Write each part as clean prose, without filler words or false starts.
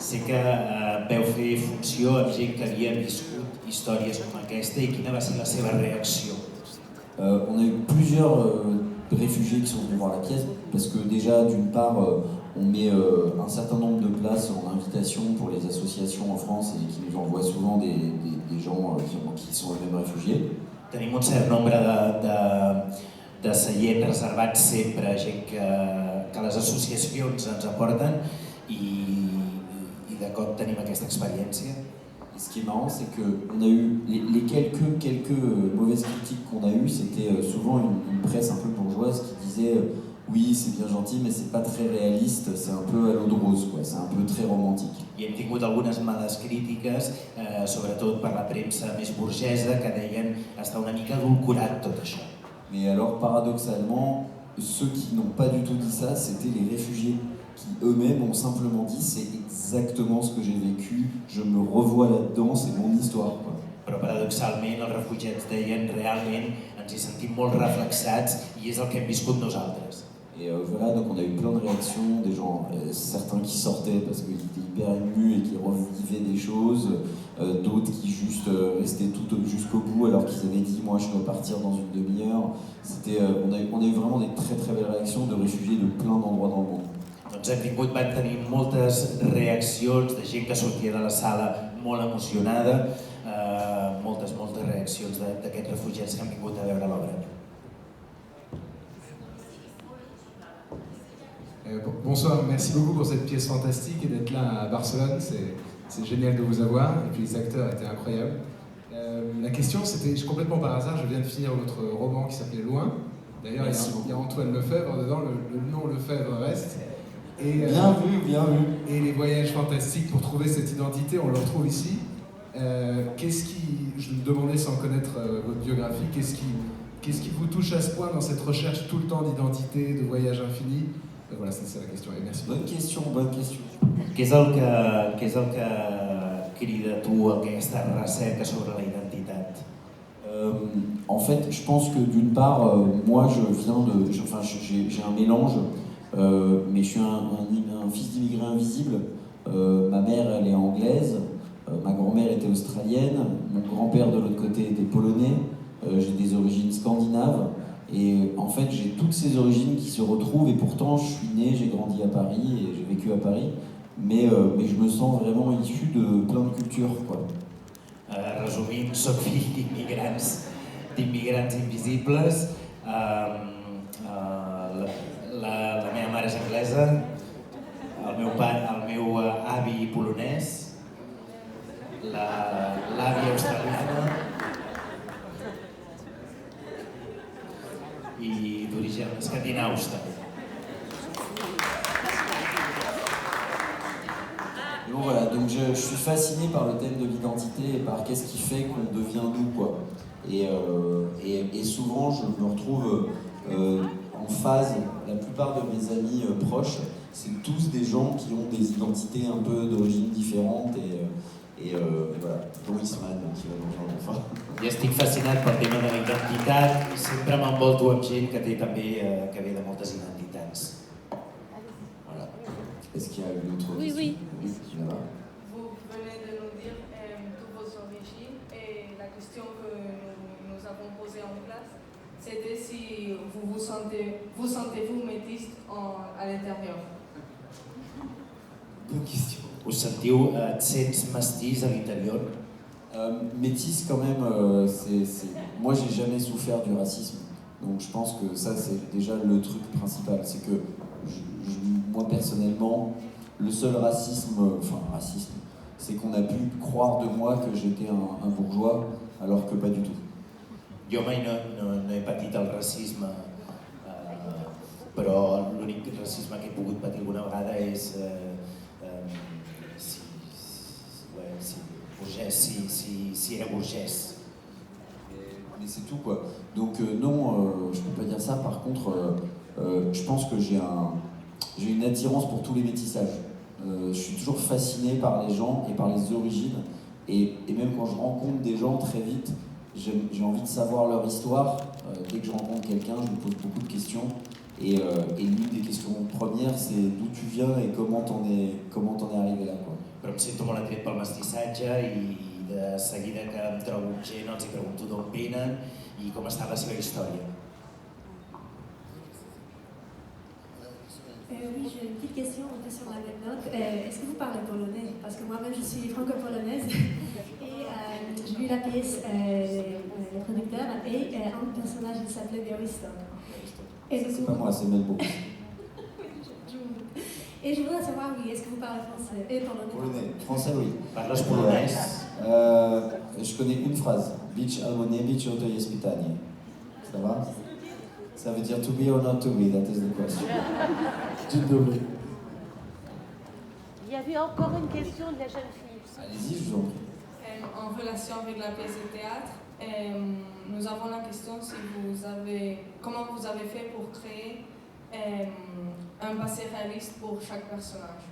Sé que veu fer funció amb gent que havia viscut històries com aquesta i quina va ser la seva réaction? On a eu plusieurs réfugiés qui sont venus voir la pièce, parce que déjà, d'une part, on met un certain nombre de places en invitation pour les associations en France et qui nous envoient souvent des gens qui sont eux-mêmes réfugiés. Tenim un cert nombre de seients reservats sempre a gent que les associacions ens aporten i de cop tenim aquesta expérience. Et ce qui est marrant, c'est qu'on a eu les quelques mauvaises critiques qu'on a eues, c'était souvent une presse un peu bourgeoise qui disait oui, c'est bien gentil, mais c'est pas très réaliste, c'est un peu à l'eau de rose, quoi. C'est un peu très romantique. I hem tingut algunes males crítiques, sobretot per la premsa més burgesa, que deien està una mica adulcorat tot això. Mais alors, paradoxalement, ceux qui n'ont pas du tout dit ça, c'était les réfugiés qui eux-mêmes ont simplement dit c'est exactement ce que j'ai vécu, je me revois là-dedans, c'est mon histoire, quoi. Però paradoxalment els refugiats deien realment ens hi sentim molt reflexats i és el que hem viscut nosaltres. Et voilà, donc on a eu plein de réactions, des gens, certains qui sortaient parce qu'ils étaient hyper émus et qui revivaient des choses, d'autres qui juste restaient jusqu'au bout alors qu'ils avaient dit moi je dois partir dans une demi-heure. On a eu vraiment des très très belles réactions de réfugiés de plein d'endroits dans le monde. Doncs van tenir moltes reaccions de gent que sortia de la sala molt emocionada, moltes reaccions d'aquests refugiats que han vingut a veure l'obra. Bonsoir, merci beaucoup pour cette pièce fantastique et d'être là à Barcelone, c'est génial de vous avoir, et puis les acteurs étaient incroyables. La question c'était, complètement par hasard, je viens de finir votre roman qui s'appelait Loin, d'ailleurs il y a Antoine Lefebvre dedans, le nom Lefebvre reste. Et, bien vu. Et les voyages fantastiques pour trouver cette identité, on le retrouve ici. Je me demandais sans connaître votre biographie, qu'est-ce qui vous touche à ce point dans cette recherche tout le temps d'identité, de voyage infini? Voilà, c'est la question. Et merci. Bonne question. Què és el que crida tu aquesta recerca sobre la identitat? En fait, je pense que d'une part, moi j'ai un mélange, mais je suis un fils d'immigrés invisibles. Ma mère, elle est anglaise, ma grand-mère était australienne, mon grand-père de l'autre côté était polonais, j'ai des origines scandinaves. Et en fait, j'ai toutes ces origines qui se retrouvent et pourtant je suis né, j'ai grandi à Paris et j'ai vécu à Paris, mais je me sens vraiment issu de plein de cultures, quoi. Resumint, soc fill d'immigrants invisibles, la meva mare és anglesa, el meu avi polonès, l'àvia australiana i d'origen escandinaus també. Donc voilà, donc je suis fasciné par le thème de l'identité et par qu'est-ce qui fait qu'on devient nous, quoi. Et souvent je me retrouve en phase, la plupart de mes amis proches, c'est tous des gens qui ont des identités un peu d'origine différentes et voilà, dont Isman qui va nous rejoindre enfin. I estic fascinat pel tema de la identitat i sempre m'envolto amb gent que té també que ve de moltes identitats. Voilà. Est-ce qu'il y a une autre question? Oui. Là-bas. Vous venez de nous dire toutes vos origines et la question que nous avons posée en classe, c'était si vous sentez-vous métis à l'intérieur. Bonne question. Us sentiu, et sents mestís a l'interior? Métis quand même, moi j'ai jamais souffert du racisme, donc je pense que ça c'est déjà le truc principal, c'est que moi personnellement, le seul racisme, c'est qu'on a pu croire de moi que j'étais un bourgeois, alors que pas du tout. Jo mai no he patit el racisme, però l'únic racisme que he pogut patir alguna vegada és si era burgès. Mais c'est tout, quoi. Donc non, je peux pas dire ça. Par contre, je pense que j'ai une attirance pour tous les métissages. Je suis toujours fasciné par les gens et par les origines. Et même quand je rencontre des gens, très vite, j'ai envie de savoir leur histoire. Dès que je rencontre quelqu'un, je me pose beaucoup de questions. Et l'une des questions premières, c'est d'où tu viens et comment t'en es arrivé là, quoi. Però em sento molt atret pel mestissatge i de seguida que em trobo amb gent els hi pregunto d'on venen i com està la seva història. Oui, j'ai une petite question un peu sur la même note. Est-ce que vous parlez polonais? Parce que moi-même je suis franco-polonaise et j'ai lu la pièce Le Producteur et un personnage il s'appelait Białystok. C'est pas moi, c'est Melbo. Et je voudrais savoir, oui, est-ce que vous parlez français et polonais? Polonais. Français, oui. Parles polonès? Je connais une phrase. Być albo nie być, to jest pytanie. Ça va? Ça veut dire to be or not to be, that is the question. Dzień dobry. Il y avait encore une question de la jeune fille. Allez-y, je vous en prie. En relation avec la pièce de théâtre, nous avons la question comment vous avez fait pour créer un passé réaliste pour chaque personnage.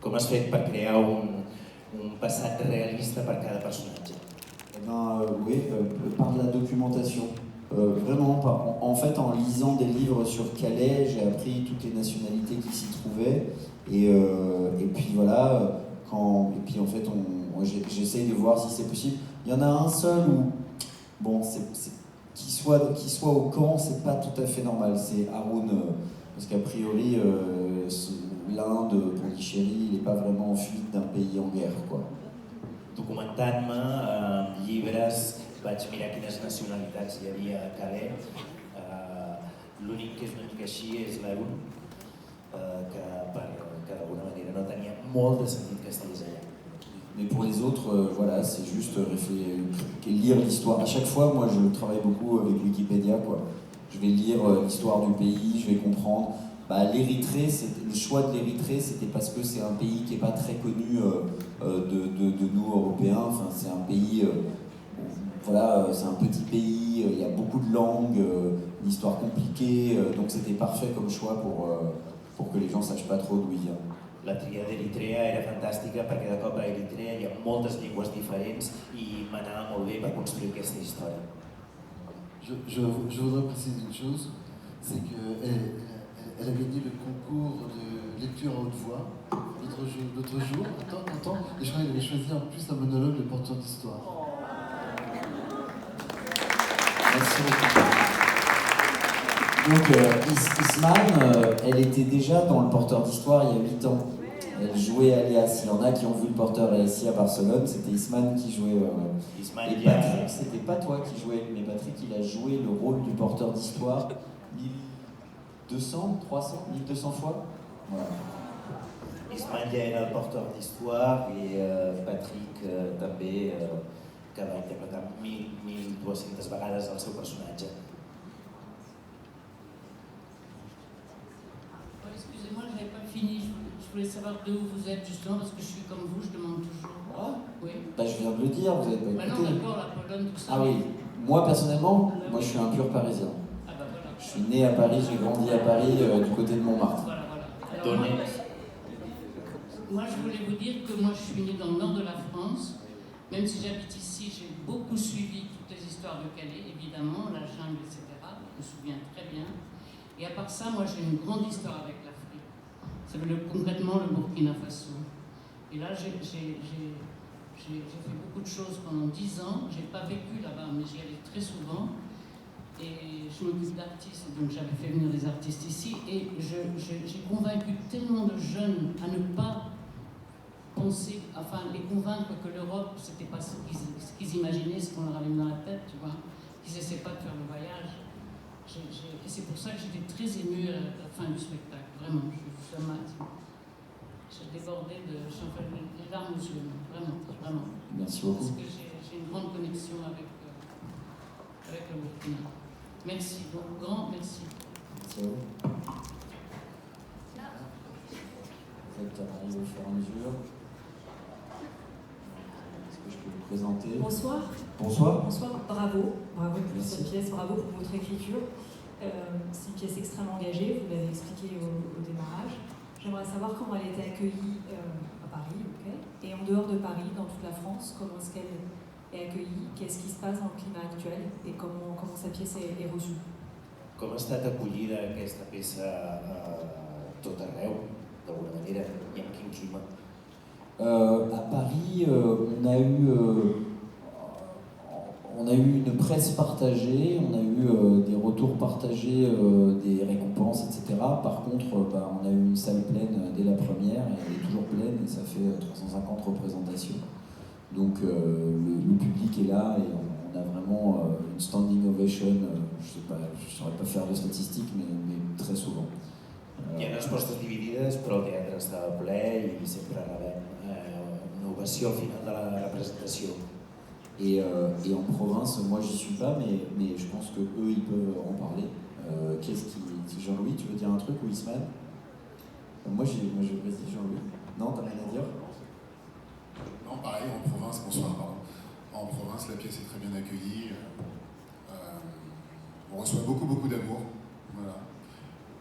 Com has fet per crear un passat realista per cada personatge? Eh ben, oui, par de la documentation. Vraiment, en fait, en lisant des livres sur Calais, j'ai appris toutes les nationalités qui s'y trouvaient. Et puis voilà, et puis en fait, j'essaye de voir si c'est possible. Il y en a un seul où, bon, qu'il soit au camp, c'est pas tout à fait normal. C'est Haroun, parce qu'a priori, l'Inde, Pondichéry, il n'est pas vraiment en fuite d'un pays en guerre, quoi. Documentant-me amb llibres, vaig mirar quines nacionalitats hi havia a Calais. L'únic que és una mica així és l'Haroun, que d'alguna manera no tenia molt de sentit que estigués allà. Mais pour les autres, voilà, c'est juste lire l'histoire. À chaque fois, moi, je travaille beaucoup avec Wikipédia, quoi. Je vais lire l'histoire du pays, je vais comprendre. L'Érythrée, le choix de l'Érythrée, c'était parce que c'est un pays qui n'est pas très connu de nous, Européens. Enfin, c'est un pays, voilà, c'est un petit pays, il y a beaucoup de langues, une histoire compliquée, donc c'était parfait comme choix pour que les gens ne sachent pas trop d'où il vient. La tria d'Eritrea era fantàstica perquè de cop a Eritrea hi ha moltes llengües diferents i m'anava molt bé per construir aquesta història. Je voudrais préciser une chose, c'est qu'elle a gagné le concours de lecture à haute voix l'autre jour, attends, et je crois qu'elle avait choisi en plus un monologue, Le Porteur d'Histoire. Merci beaucoup. Donc Isman, elle était déjà dans Le Porteur d'Histoire il y a 8 ans. Elle jouait Alias. Il y en a qui ont vu Le Porteur ici à Barcelone, c'était Isman qui jouait. Isman, Et Patrick, c'était pas toi qui jouais, mais Patrick, il a joué le rôle du Porteur d'Histoire 1200, 300, 1200 fois. Voilà. Isman ja era el porteur d'histoire i Patrick també, que va interpretar 1.200 vegades el seu personatge. Excusez-moi, je n'avais pas fini. Je voulais savoir d'où vous êtes justement, parce que je suis comme vous, je demande toujours. Ah, oui. Je viens de le dire, vous n'avez pas écouté. Non, d'accord, la Pologne, tout ça. Ah oui, moi personnellement, moi je suis un pur parisien. Ah bah voilà. Je suis né à Paris, j'ai grandi à Paris, du côté de Montmartre. Voilà. Alors, moi, je voulais vous dire que moi, je suis née dans le nord de la France. Même si j'habite ici, j'ai beaucoup suivi toutes les histoires de Calais, évidemment, la jungle, etc. Je me souviens très bien. Et à part ça, moi, j'ai une grande histoire avec l'Afrique. C'est concrètement le Burkina Faso. Et là, j'ai fait beaucoup de choses pendant 10 ans. Je n'ai pas vécu là-bas, mais j'y allais très souvent. Et je m'occupe d'artistes, donc j'avais fait venir des artistes ici. Et j'ai convaincu tellement de jeunes à ne pas penser, enfin les convaincre que l'Europe, c'était pas ce qu'ils imaginaient, ce qu'on leur avait mis dans la tête, tu vois. Qu'ils n'essaient pas de faire le voyage. Et c'est pour ça que j'étais très émue à la fin du spectacle. Vraiment, j'ai débordé j'en fais les larmes aux yeux, vraiment. Merci beaucoup. Parce que j'ai une grande connexion avec le Burkina. Merci, donc grand merci. Merci à vous. Ça arrive au fur et à mesure. Est-ce que je peux vous présenter? Bonsoir. Bonsoir. Bonsoir, bravo pour Merci. cette pièce, bravo pour votre écriture. C'est une pièce extrêmement engagée, vous l'avez expliqué au démarrage. J'aimerais savoir comment elle a été accueillie à Paris, et en dehors de Paris, dans toute la France, comment est-ce qu'elle est accueillie, qu'est-ce qui se passe dans le climat actuel et comment cette pièce est reçue. Com ha estat acollida aquesta peça a tot arreu, d'alguna manera, i en quin clima? À Paris, on a eu une presse partagée, on a eu des retours partagés, des récompenses, etc. Par contre, on a eu une salle pleine dès la première, et elle est toujours pleine, et ça fait 350 représentations. Donc le public est là, et on a vraiment une standing ovation, je ne saurais pas faire de statistiques, mais très souvent. Hi ha respostes dividides, però el teatre estava ple i sempre rebem una ovació al final de la representació. Et en province, moi j'y suis pas, mais je pense que eux ils peuvent en parler. Jean-Louis, tu veux dire un truc ou Ismaël? Vas-y Jean-Louis. Non, t'as rien à dire? Non, pareil, en province, bonsoir, pardon. En province, la pièce est très bien accueillie. On reçoit beaucoup d'amour. Voilà.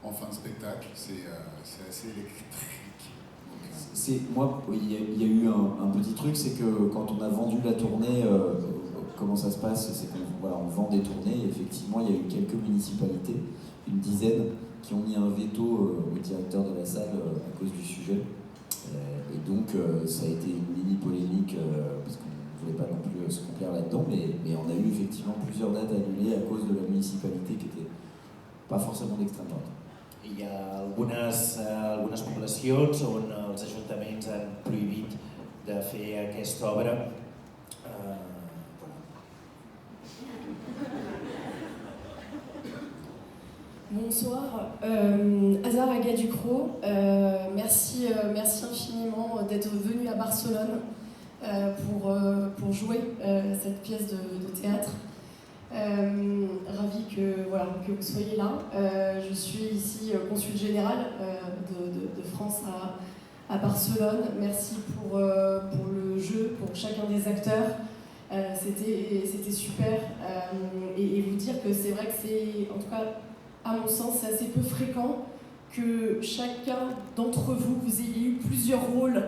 En fin de spectacle, c'est assez électrique. Moi, il y a eu un petit truc, c'est que quand on a vendu la tournée, comment ça se passe, c'est qu'on vend des tournées, et effectivement il y a eu quelques municipalités, une dizaine, qui ont mis un veto au directeur de la salle à cause du sujet. Et donc ça a été une mini polémique, parce qu'on ne voulait pas non plus se complaire là-dedans, mais on a eu effectivement plusieurs dates annulées à cause de la municipalité qui n'était pas forcément d'extrême droite. Hi ha algunes poblacions on els ajuntaments han prohibit de fer aquesta obra. Bonsoir, Hazar Aga Ducrot, merci infiniment d'être venu à Barcelone pour jouer cette pièce de théâtre. Ravi que vous soyez là. Je suis ici consul général de France à Barcelone. Merci pour le jeu, pour chacun des acteurs. C'était super. Et vous dire que c'est vrai que c'est, en tout cas à mon sens, c'est assez peu fréquent que chacun d'entre vous ayez eu plusieurs rôles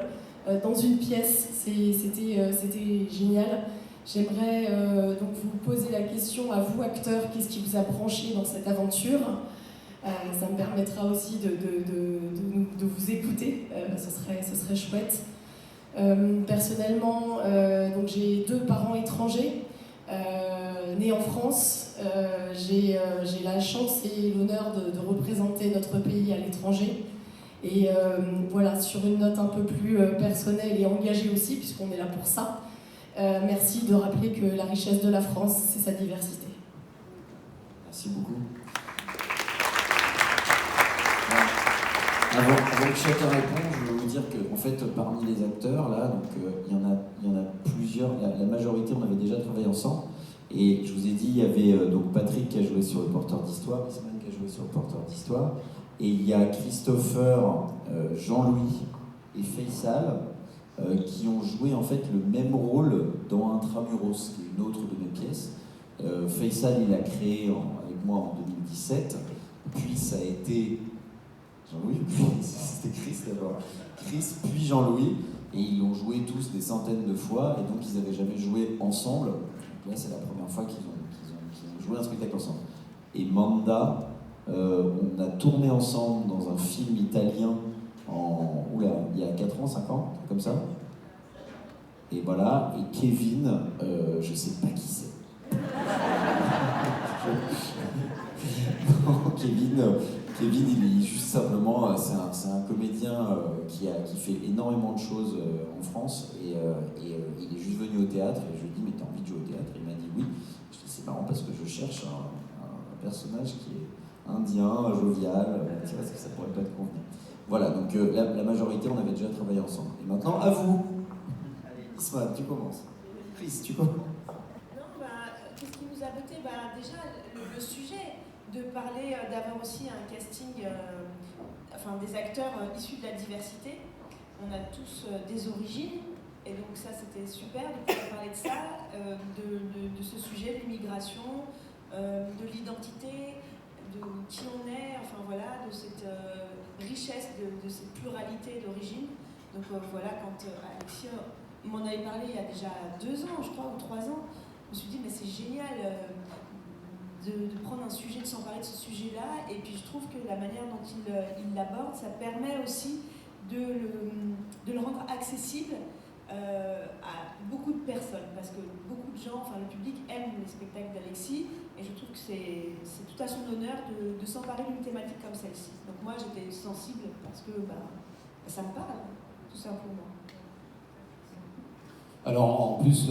dans une pièce. C'était génial. J'aimerais donc vous poser la question à vous, acteurs, qu'est-ce qui vous a branché dans cette aventure? Ça me permettra aussi de vous écouter, ce serait chouette. Personnellement, donc j'ai 2 parents étrangers, nés en France. J'ai la chance et l'honneur de représenter notre pays à l'étranger. Et voilà, sur une note un peu plus personnelle et engagée aussi, puisqu'on est là pour ça. Merci de rappeler que la richesse de la France, c'est sa diversité. Merci beaucoup. Avant que chacun réponde, je veux vous dire que en fait, parmi les acteurs, là, donc, il y en a plusieurs, la majorité, on avait déjà travaillé ensemble. Et je vous ai dit, il y avait donc Patrick qui a joué sur Le Porteur d'Histoire, Ismaël qui a joué sur Le Porteur d'Histoire, et il y a Christopher, Jean-Louis et Faisal, qui ont joué en fait le même rôle dans Intramuros, qui est une autre de mes pièces. Faisal, il a créé avec moi en 2017, puis ça a été Jean-Louis, c'était Chris d'abord. Chris, puis Jean-Louis, et ils l'ont joué tous des centaines de fois, et donc ils n'avaient jamais joué ensemble. Donc là, c'est la première fois qu'ils ont joué un spectacle ensemble. Et Manda, on a tourné ensemble dans un film italien il y a 4 ans, 5 ans, comme ça. Et voilà, et Kevin, je sais pas qui c'est. Non, Kevin, il est juste simplement, c'est un comédien qui fait énormément de choses en France, et il est juste venu au théâtre, et je lui ai dit, mais t'as envie de jouer au théâtre? Il m'a dit oui. Je dis, c'est marrant parce que je cherche un personnage qui est indien, jovial, tu vois, que ça pourrait pas te convenir. Voilà, donc la majorité, on avait déjà travaillé ensemble. Et maintenant, à vous. Allez, Isma, tu commences. Chris, tu commences. Non, qu'est-ce qui nous a botté? Déjà, le sujet de parler, d'avoir aussi un casting, des acteurs issus de la diversité. On a tous des origines, et donc ça, c'était super de pouvoir parler de ça, de ce sujet, de l'immigration, de l'identité, de qui on est, de cette richesse, de cette pluralité d'origine. Donc voilà, quand Alexia m'en avait parlé il y a déjà 2 ans, je crois, ou 3 ans, je me suis dit, mais c'est génial de prendre un sujet, de s'emparer de ce sujet-là. Et puis je trouve que la manière dont il l'aborde, ça permet aussi de le rendre accessible à beaucoup de personnes, parce que beaucoup de gens, enfin le public aime les spectacles d'Alexis, et je trouve que c'est tout à son honneur de s'emparer d'une thématique comme celle-ci. Donc moi j'étais sensible parce que ça me parle, tout simplement. Alors en plus,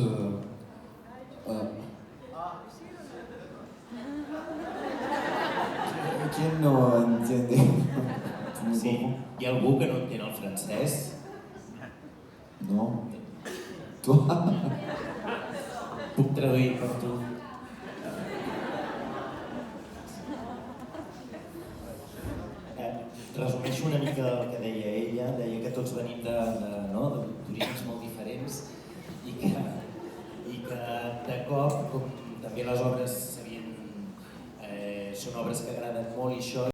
¿quién no entiende? Sí, hi ha algú que no entén el francès? No. Toi? Puc traduir per tu? Resumeixo una mica el que deia ella, deia que tots venim d'orígens molt diferents i que de cop, com també les obres són obres que agraden molt i això,